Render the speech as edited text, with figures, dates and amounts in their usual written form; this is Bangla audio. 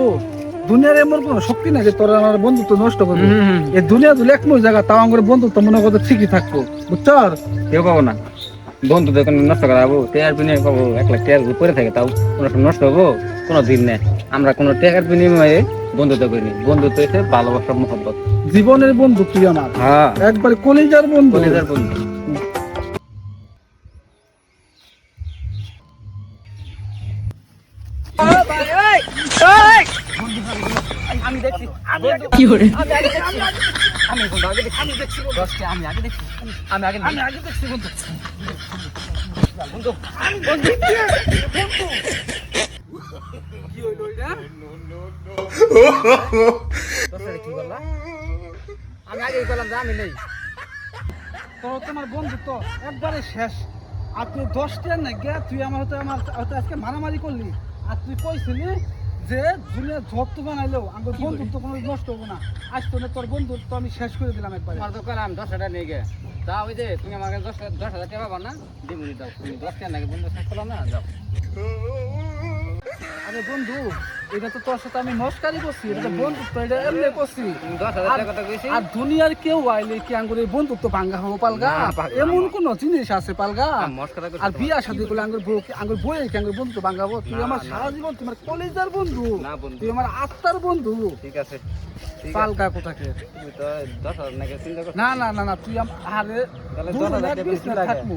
বন্ধু দুনিয়ার এমন কোন শক্তি নাই যে তোরা আমার বন্ধুত্ব নষ্ট করবে। এই দুনিয়া দুলে এক জায়গা তাও আমার বন্ধুত্ব মনে করতে ঠিকই থাকবো, বুঝছো? কেউ পাবো না বন্ধু দেখুন নষ্ট করাবো টেয়ার বিনিময়ে পাবো 1 লাখ টেয়ার পরে থাকে তাও কোনো সময় নষ্ট হবো কোনো দিন নেই। আমরা কোনো টেকার বিনিময়ে বন্ধুত্ব করিনি, বন্ধুত্ব হচ্ছে ভালোবাসা মহব্বত। জীবনের বন্ধু তুই আমার, হ্যাঁ একবার কলিজার বন্ধু। কলিজার বন্ধু। কি করে আমি আগে বললাম যে আমি নেই। তোর তোমার বন্ধুত্ব একবারে শেষ। আর তুই 10টা না গিয়া তুই আমার হয়তো আজকে মারামারি করলি। আর তুই কইছিলি যে দুনিয়া যত বানাইলেও আমার বন্ধুত্ব কোনো নষ্ট হবো না। আজ তো তোর বন্ধুত্ব আমি শেষ করে দিলাম একবারে। তোমার দোকান আমি 10 টাকা নিয়ে গে তা ওই যে তুমি আমাকে 10,000 টাকা পাবা না দিবনি দাও তুমি 10 টাকা নাকি বন্ধু শেষ করলাম না যাও। আরে বন্ধু এটা তো তোর সাথে আমি নমস্কারই করছি, এটা তো বন্ধুত্ব, এটা এমনি করছি। তুমি 10,000 টাকা কথা কইছি আর দুনিয়ার কেউ আইলে কি আঙ্গুর এই বন্ধুত্ব ভাঙ্গা হবো পালগা? না, পাগলা। এমন কোন জিনিস আছে পালগা? মস্করা করছি আর বিয়া শাদী করলে আঙ্গুর বইয়ে কি আঙ্গুর বন্ধুত্ব ভাঙ্গাবো? তুই না, আমার না। সারা জীবন তোমার কলেজের বন্ধু, না বন্ধু তুই আমার আত্মার বন্ধু। ঠিক আছে ঠিক আছে পালগা কোথাকে? তুমি তো 10,000 নাকি চিন্তা করছো না না না না তুই আরে তাহলে 2 10,000 লাখ টাকা 20 বেশি লাখ লাগে। থাকবো।